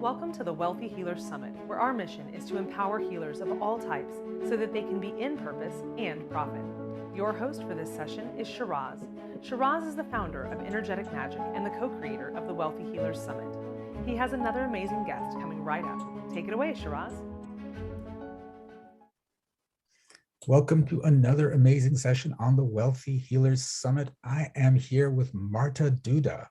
Welcome to the Wealthy Healers Summit, where our mission is to empower healers of all types so that they can be in purpose and profit. Your host for this session is Shiraz. Shiraz is the founder of Energetic Magic and the co-creator of the Wealthy Healers Summit. He has another amazing guest coming right up. Take it away, Shiraz. Welcome to another amazing session on the Wealthy Healers Summit. I am here with Marta Duda,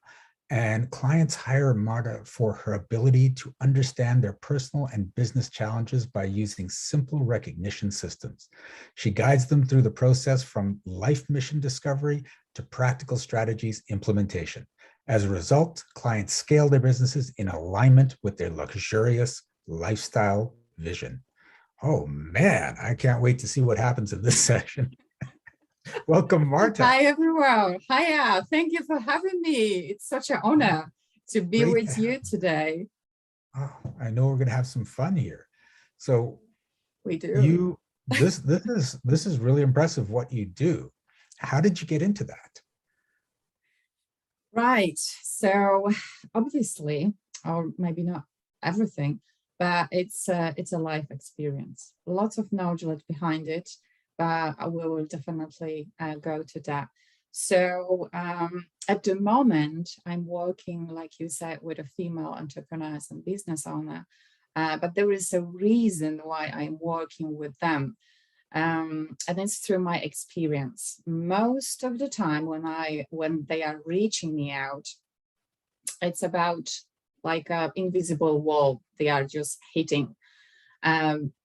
and clients hire Marta for her ability to understand their personal and business challenges by using simple recognition systems. She guides them through the process from life mission discovery to practical strategies implementation. As a result, clients scale their businesses in alignment with their luxurious lifestyle vision. Oh man, I can't wait to see what happens in this session. Welcome, Marta. Hi, everyone. Hiya. Thank you for having me. It's such an honor to be with you today. Oh, I know we're going to have some fun here. So we do. This is really impressive what you do. How did you get into that? Right. So obviously, or maybe not everything, but it's a life experience. Lots of knowledge behind it, but we will definitely go to that. So at the moment, I'm working, like you said, with a female entrepreneurs and business owner, but there is a reason why I'm working with them. And it's through my experience. Most of the time when they are reaching me out, it's about like an invisible wall they are just hitting.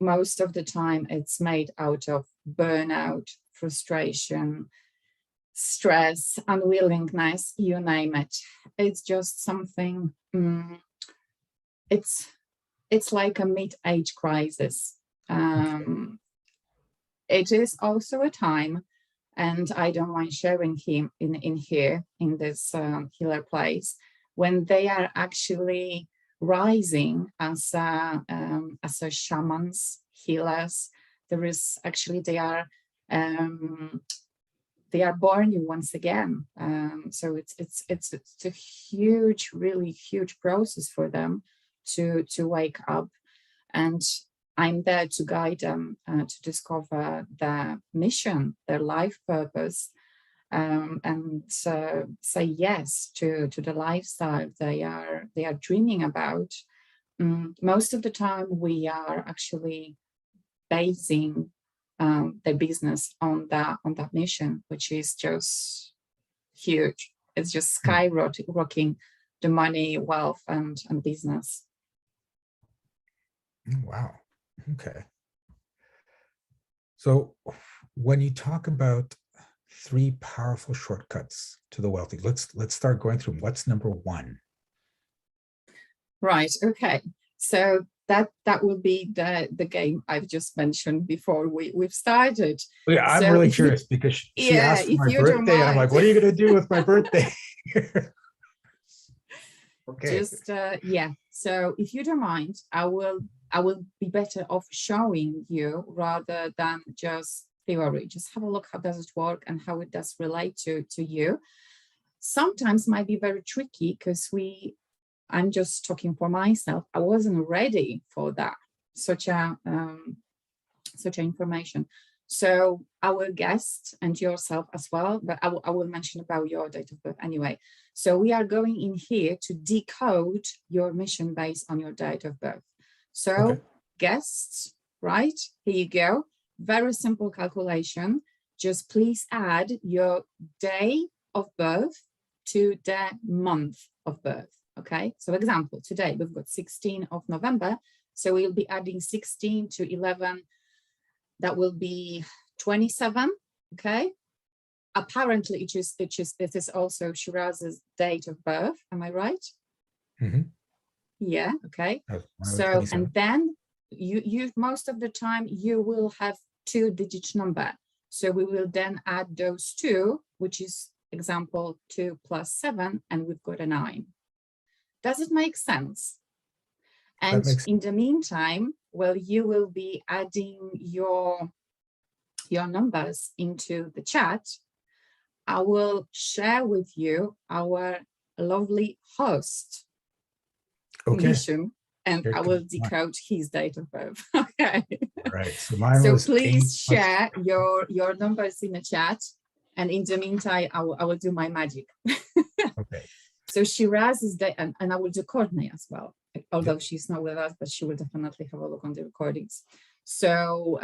Most of the time it's made out of burnout, frustration, stress, unwillingness, you name it. It's just something, it's like a mid-age crisis. It is also a time, and I don't mind sharing him in here, in this healer place, when they are actually rising as a shamans, healers. There is actually they are born once again. So it's a huge, really huge process for them to wake up, and I'm there to guide them to discover their mission, their life purpose, and say yes to the lifestyle they are dreaming about. Most of the time, we are actually basing their business on that mission, which is just huge. It's just skyrocketing the money, wealth, and business. Wow. Okay. So when you talk about 3 powerful shortcuts to the wealthy, let's start going through them. What's number 1? Right. Okay. So that will be the game I've just mentioned before we've started. Yeah, I'm so really curious because she asked for my birthday, and I'm like, what are you going to do with my birthday? Okay. Just yeah. So if you don't mind, I will be better off showing you rather than just theory. Just have a look, how does it work and how it does relate to you. Sometimes might be very tricky because I'm just talking for myself. I wasn't ready for that, such information. So our guest and yourself as well, but I will mention about your date of birth anyway. So we are going in here to decode your mission based on your date of birth. So okay. Guests, right? Here you go. Very simple calculation. Just please add your day of birth to the month of birth. Okay. So example, today we've got 16th of November. So we'll be adding 16 to 11. That will be 27. Okay. Apparently it is also Shiraz's date of birth. Am I right? Mm-hmm. Yeah. Okay. So, and then you most of the time you will have 2-digit number. So we will then add those 2, which is example 2 plus 7, and we've got a 9. Does it make sense? And in the meantime, well, you will be adding your numbers into the chat. I will share with you our lovely host mission and Here I will comes mine. decode his date of birth. Okay. All right. So mine So was please 8 plus. share your numbers in the chat. And in the meantime, I will do my magic. Okay. So Shiraz's date, and I will do Courtney as well, although she's not with us, but she will definitely have a look on the recordings. So,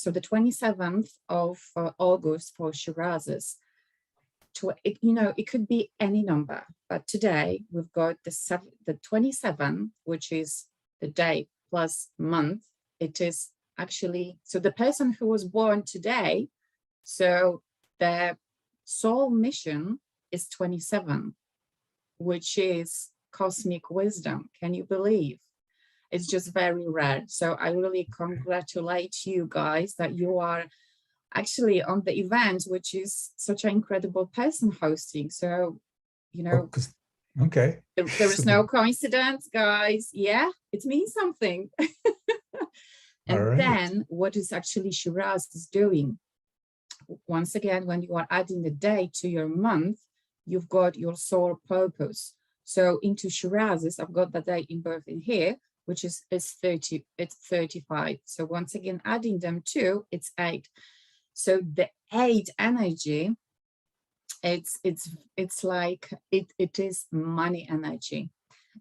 so the 27th of August for Shiraz's, it could be any number, but today we've got the 27, which is the day plus month. It is actually, so the person who was born today, so their soul mission is 27, which is cosmic wisdom. Can you believe? It's just very rare. So I really congratulate you guys that you are actually on the event, which is such an incredible person hosting. So, Okay. There is no coincidence, guys. Yeah, it means something. And then what is actually Shiraz is doing? Once again, when you are adding the day to your month, you've got your soul purpose. So into Shiraz's, I've got the day in birth in here, which is 30, it's 35. So once again, adding them to, it's 8. So the 8 energy, it's like it is money energy.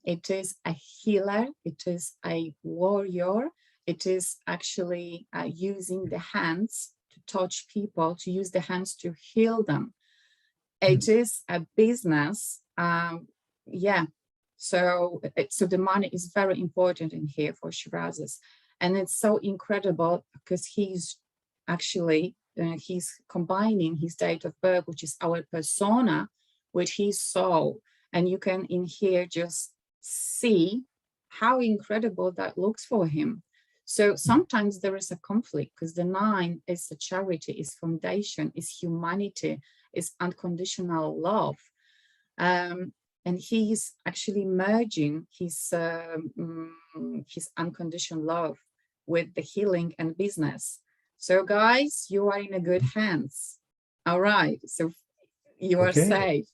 It is a healer. It is a warrior. It is actually using the hands to touch people, to use the hands to heal them. It is a business. So the money is very important in here for Shiraz's. And it's so incredible because he's actually, he's combining his date of birth, which is our persona, with his soul. And you can in here just see how incredible that looks for him. So sometimes there is a conflict because the 9 is a charity, is foundation, is humanity, is unconditional love. And he's actually merging his unconditional love with the healing and business. So guys, you are in a good hands. All right, so you are safe.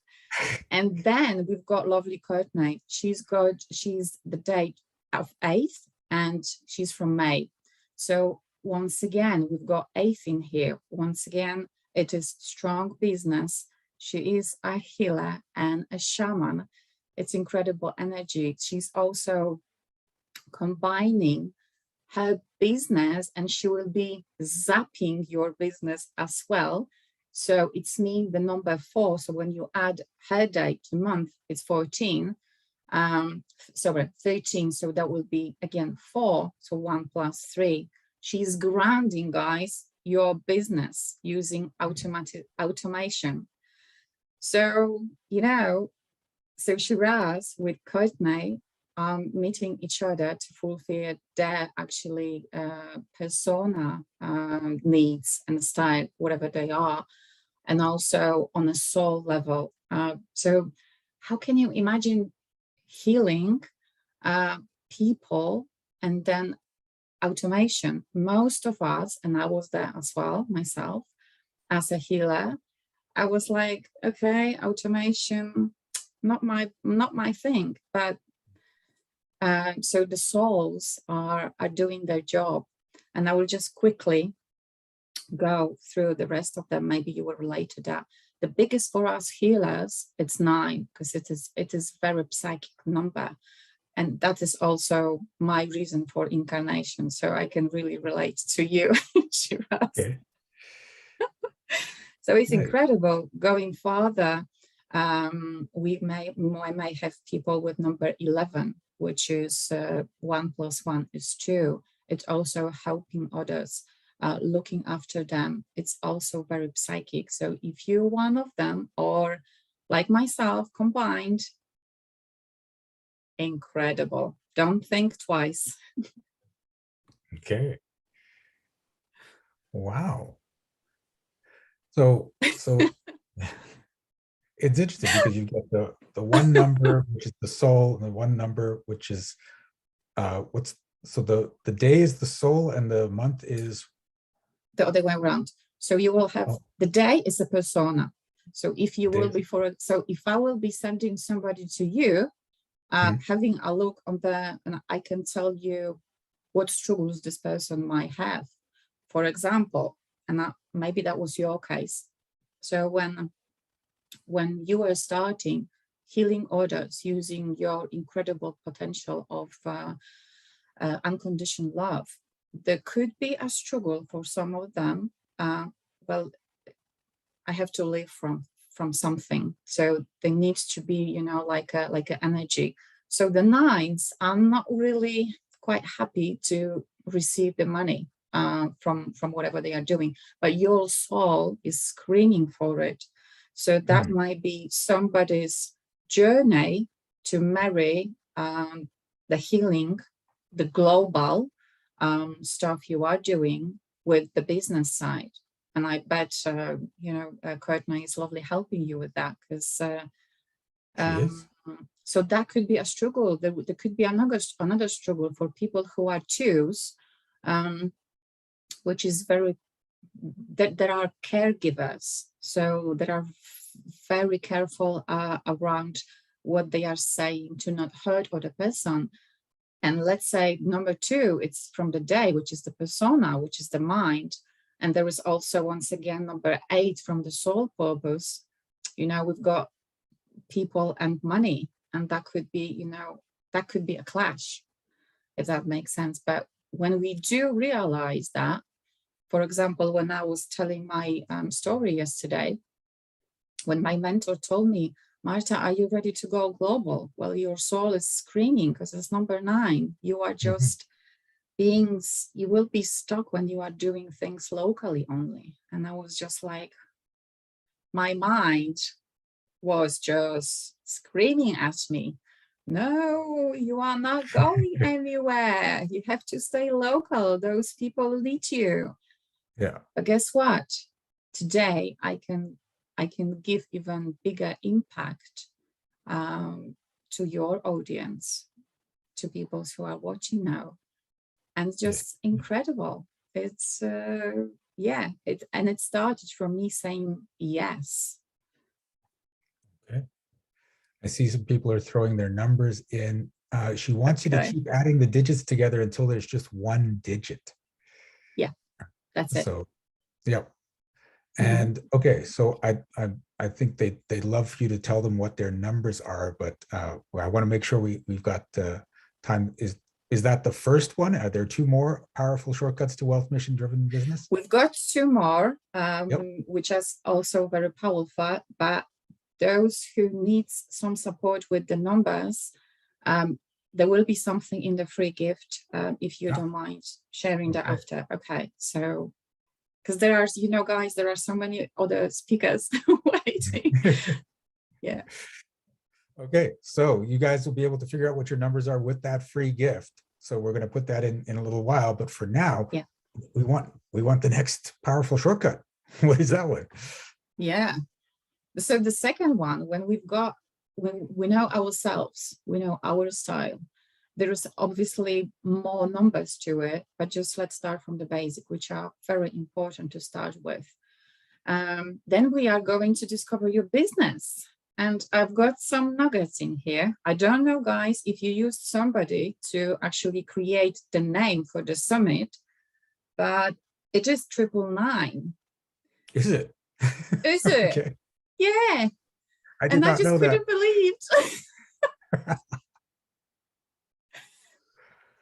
And then we've got lovely Courtney. She's the date of 8th and she's from May. So once again, we've got 8th in here. Once again, it is strong business. She is a healer and a shaman. It's incredible energy. She's also combining her business and she will be zapping your business as well. So it's mean the number 4. So when you add her date to month, it's 14. 13. So that will be again 4. So 1 plus 3. She's grounding, guys, your business using automation. So, so Shiraz with Courtney meeting each other to fulfill their actually persona needs and style, whatever they are, and also on a soul level. So how can you imagine healing people and then automation? Most of us, and I was there as well myself as a healer, I was like, okay, automation, not my thing. But so the souls are doing their job, and I will just quickly go through the rest of them. Maybe you will relate to that. The biggest for us healers, it's 9, because it is very psychic number, and that is also my reason for incarnation. So I can really relate to you, Shiraz. Okay. So it's incredible. Going further, we may have people with number 11, which is 1 plus 1 is 2. It's also helping others, looking after them. It's also very psychic. So if you're one of them, or like myself, combined, incredible. Don't think twice. Okay. Wow. So it's interesting because you've got the 1 number, which is the soul, and the 1 number, which is the day is the soul and the month is the other way around. So you will have the day is a persona. So if you will be if I will be sending somebody to you, having a look on the, and I can tell you what struggles this person might have. For example, and maybe that was your case. So when you were starting healing others using your incredible potential of unconditioned love, there could be a struggle for some of them. Well, I have to live from something, so there needs to be, you know, like an energy. So the nines are not really quite happy to receive the money from whatever they are doing, but your soul is screaming for it. So that might be somebody's journey to marry the healing, the global stuff you are doing with the business side. And I bet, you know, Courtney is lovely helping you with that, because so that could be a struggle. There could be another struggle for people who are twos, which is very, that there are caregivers. So that are very careful around what they are saying to not hurt other person. And let's say number two, it's from the day, which is the persona, which is the mind. And there is also, once again, number 8 from the soul purpose. You know, we've got people and money, and that could be, you know, that could be a clash, if that makes sense. But when we do realize that, for example, when I was telling my story yesterday, when my mentor told me, Marta, are you ready to go global? Well, your soul is screaming because it's number 9. You are just beings, you will be stuck when you are doing things locally only. And I was just like, my mind was just screaming at me, no, you are not going anywhere. You have to stay local. Those people need you. Yeah. But guess what? Today I can give even bigger impact to your audience, to people who are watching now. And just incredible. It's yeah, it started from me saying yes. Okay. I see some people are throwing their numbers in. She wants you to keep adding the digits together until there's just one digit. Yeah, that's it. So, yeah. And okay, so I think they'd love for you to tell them what their numbers are, but I want to make sure we've got time. Is that the first one? Are there 2 more powerful shortcuts to wealth mission driven business? We've got 2 more, which is also very powerful, but those who need some support with the numbers, there will be something in the free gift, if you don't mind sharing that after. Okay, so, because there are, you know, guys, there are so many other speakers waiting. Yeah. Okay, so you guys will be able to figure out what your numbers are with that free gift. So we're going to put that in a little while, but for now, we want the next powerful shortcut. What is that one? Yeah. So the second one, when we know ourselves, we know our style, there is obviously more numbers to it, but just let's start from the basic, which are very important to start with. Then we are going to discover your business. And I've got some nuggets in here. I don't know, guys, if you used somebody to actually create the name for the summit, but it is 999. Is it? Is it? Okay. Yeah. I did not know that. I just couldn't believe it.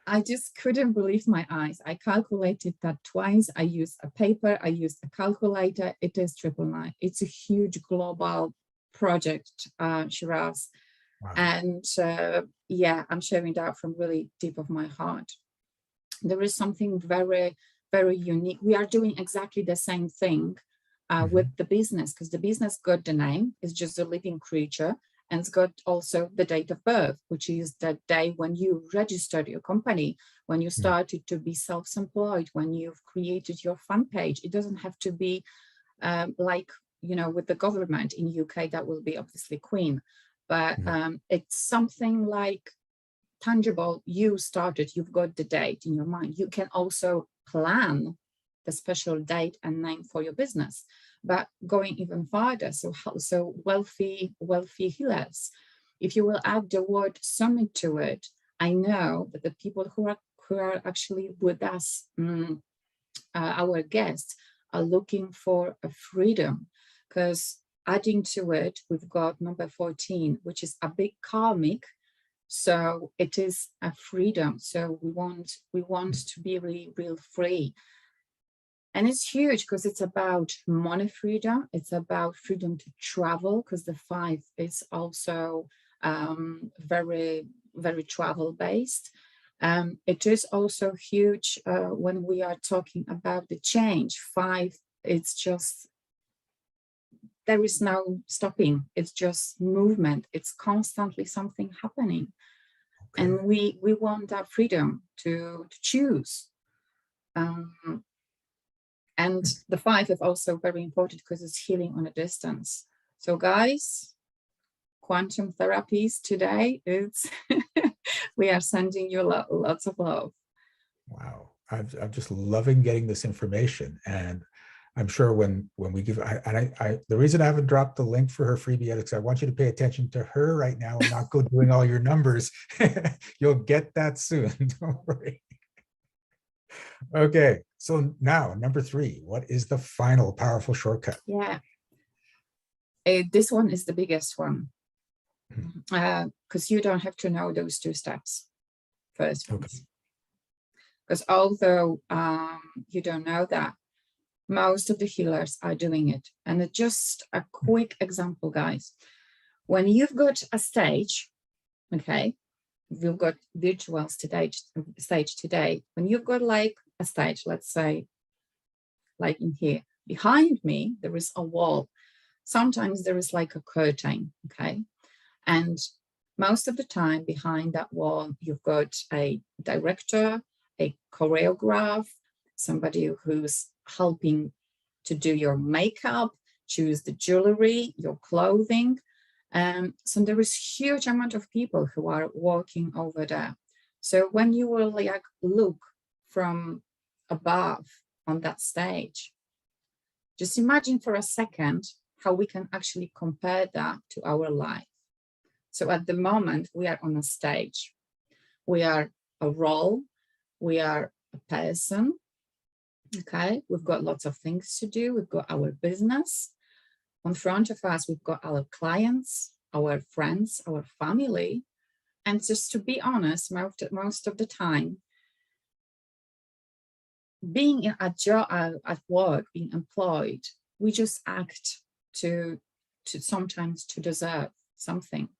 I just couldn't believe my eyes. I calculated that twice. I used a paper, I used a calculator. It is 999. It's a huge global project, Shiraz. Wow. And yeah, I'm sharing that from really deep of my heart. There is something very, very unique. We are doing exactly the same thing with the business, because the business got the name, it's just a living creature, and it's got also the date of birth, which is the day when you registered your company, when you started to be self-employed, when you've created your fund page. It doesn't have to be like, you know, with the government in UK, that will be obviously Queen, but it's something like tangible. You started, you've got the date in your mind. You can also plan the special date and name for your business, but going even farther, so wealthy healers, If you will add the word summit to it, I know that the people who are actually with us, our guests, are looking for a freedom, because adding to it, we've got number 14, which is a big karmic. So it is a freedom. So we want to be really, real free. And it's huge because it's about money freedom. It's about freedom to travel, because the 5 is also very, very travel based. It is also huge when we are talking about the change. 5, it's just, there is no stopping. It's just movement. It's constantly something happening. Okay. And we want that freedom to choose. And the 5 is also very important because it's healing on a distance. So guys, quantum therapies today, it's we are sending you lots of love. Wow, I'm just loving getting this information. And I'm sure when we give, the reason I haven't dropped the link for her freebie yet is because I want you to pay attention to her right now and not go doing all your numbers. You'll get that soon, don't worry. Okay, so now number 3, what is the final powerful shortcut? Yeah, this one is the biggest one, because you don't have to know those 2 steps first. Okay. Because although you don't know that, most of the healers are doing it. And just a quick example, guys. When you've got a stage, okay, we've got virtual stage today. When you've got like a stage, let's say, like in here, behind me, there is a wall. Sometimes there is like a curtain, okay? And most of the time behind that wall, you've got a director, a choreographer, somebody who's helping to do your makeup, choose the jewelry, your clothing. So there is huge amount of people who are working over there. So when you will like look from above on that stage, just imagine for a second how we can actually compare that to our life. So at the moment we are on a stage, we are a role, we are a person. Okay, we've got lots of things to do. We've got our business. In front of us, we've got our clients, our friends, our family. And just to be honest, most of the time, being at work, being employed, we just act to sometimes to deserve something.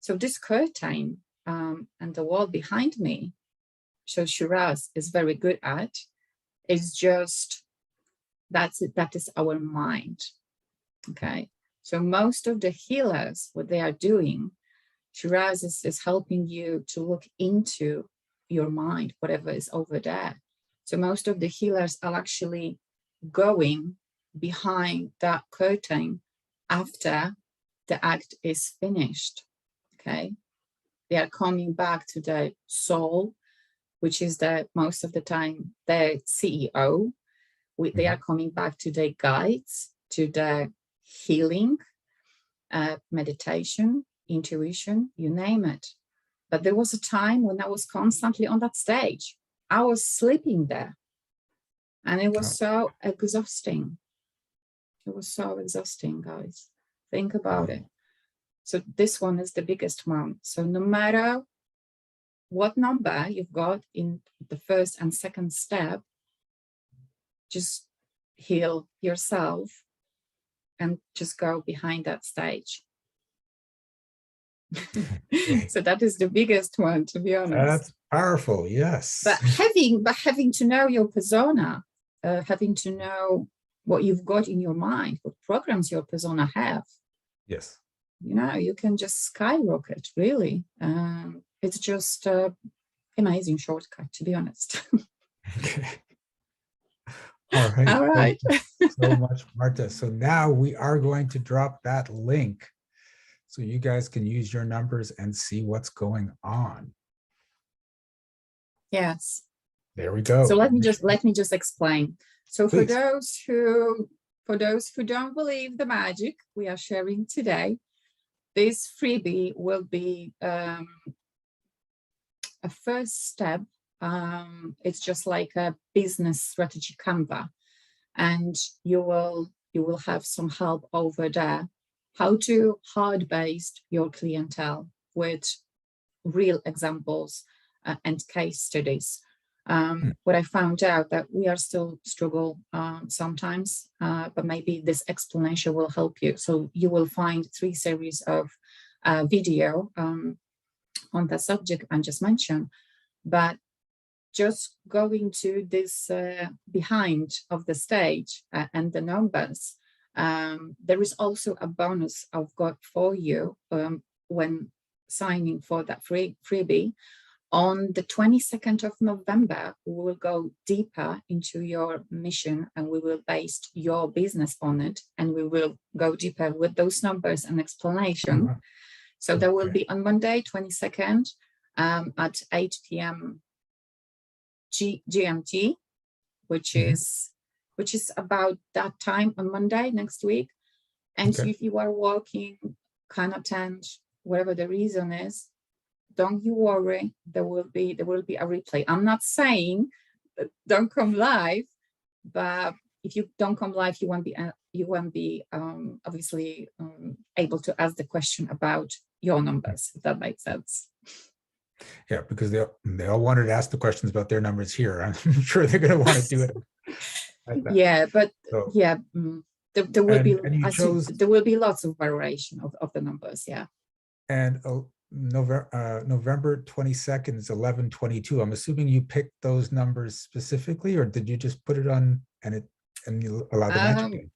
So this curtain and the wall behind me, so Shiraz is very good at, it's just, that is our mind, okay? So most of the healers, what they are doing, Shiraz is helping you to look into your mind, whatever is over there. So most of the healers are actually going behind that curtain after the act is finished, okay? They are coming back to the soul, which is most of the time the CEO. They are coming back to the guides, to the healing, meditation, intuition, you name it. But there was a time when I was constantly on that stage. I was sleeping there. And it was so exhausting. It was so exhausting, guys. Think about it. So this one is the biggest one. So no matter what number you've got in the first and second step, just heal yourself and just go behind that stage. So that is the biggest one, to be honest. That's powerful, yes. But having to know your persona, having to know what you've got in your mind, what programs your persona have. Yes. You know, you can just skyrocket, really. It's just an amazing shortcut, to be honest. Okay. All right. All right. Thank you so much, Marta. So now we are going to drop that link so you guys can use your numbers and see what's going on. Yes. There we go. So let me just explain. So Please. for those who don't believe the magic we are sharing today, this freebie will be a first step. It's just like a business strategy Canva, and you will have some help over there how to hard-based your clientele with real examples and case studies. What I found out that we are still struggle sometimes, but maybe this explanation will help you. So you will find 3 series of video on the subject I just mentioned, but just going to this behind of the stage and the numbers, there is also a bonus I've got for you when signing for that freebie. On the 22nd of November, we will go deeper into your mission and we will base your business on it. And we will go deeper with those numbers and explanation. So that will be on Monday, 22nd at 8 p.m. GMT, which is about that time on Monday next week. And if you are working, can't attend, whatever the reason is, don't you worry, there will be a replay. I'm not saying don't come live, but if you don't come live, you won't be obviously able to ask the question about your numbers, if that makes sense. Yeah, because they all wanted to ask the questions about their numbers here. I'm sure they're going to want to do it. Like that. Yeah, but so, yeah, there will be there will be lots of variation of the numbers. Yeah. And November 22nd is 11:22. I'm assuming you picked those numbers specifically, or did you just put it on and you allow the magic?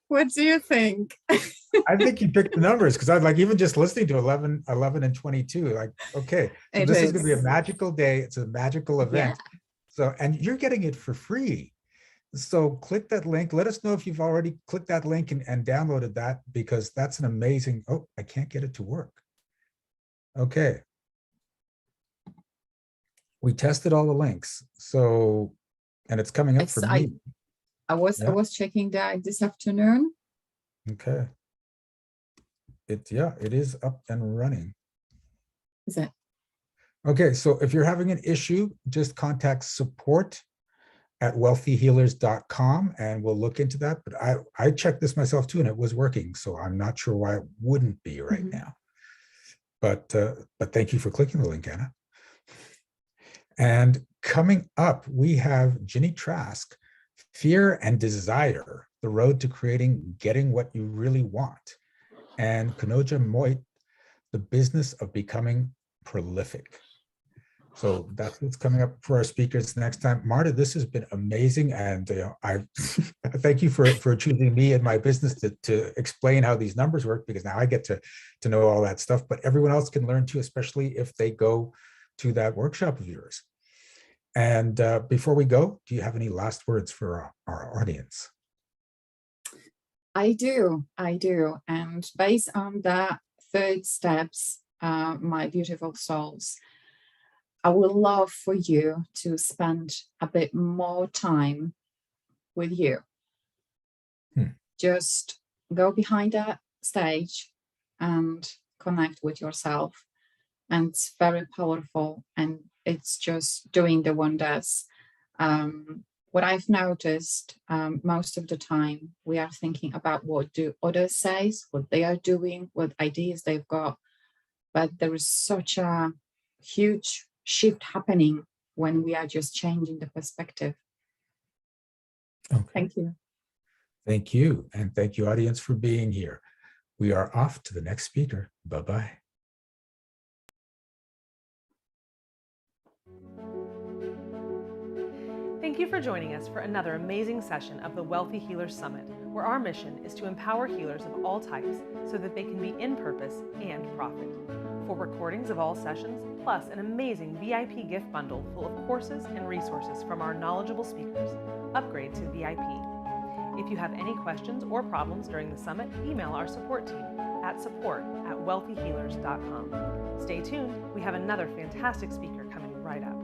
What do you think? I think you picked the numbers because I'd like even just listening to 11 and 22, like, okay, so this is going to be a magical day. It's a magical event. Yeah. So, and you're getting it for free. So click that link. Let us know if you've already clicked that link and downloaded that, because that's an amazing, oh, I can't get it to work. Okay. We tested all the links. So, and it's coming up for me. I was checking that this afternoon. Okay. It is up and running. Is it? Okay, so if you're having an issue, just contact support@wealthyhealers.com and we'll look into that. But I checked this myself too, and it was working. So I'm not sure why it wouldn't be right now. But thank you for clicking the link, Anna. And coming up, we have Ginny Trask, Fear and Desire, the road to getting what you really want. And Kanoja Moit, the business of becoming prolific. So that's what's coming up for our speakers next time. Marta, this has been amazing. And I thank you for choosing me and my business to explain how these numbers work, because now I get to know all that stuff, but everyone else can learn too, especially if they go to that workshop of yours. And before we go, do you have any last words for our audience? I do. And based on the 3rd steps, my beautiful souls, I would love for you to spend a bit more time with you. Just go behind that stage and connect with yourself. And it's very powerful, and it's just doing the wonders. What I've noticed most of the time, we are thinking about what do others say, what they are doing, what ideas they've got. But there is such a huge shift happening when we are just changing the perspective. Okay. Thank you. Thank you. And thank you, audience, for being here. We are off to the next speaker. Bye-bye. Thank you for joining us for another amazing session of the Wealthy Healers Summit, where our mission is to empower healers of all types so that they can be in purpose and profit. For recordings of all sessions, plus an amazing VIP gift bundle full of courses and resources from our knowledgeable speakers, upgrade to VIP. If you have any questions or problems during the summit, email our support team at support@wealthyhealers.com. Stay tuned, we have another fantastic speaker coming right up.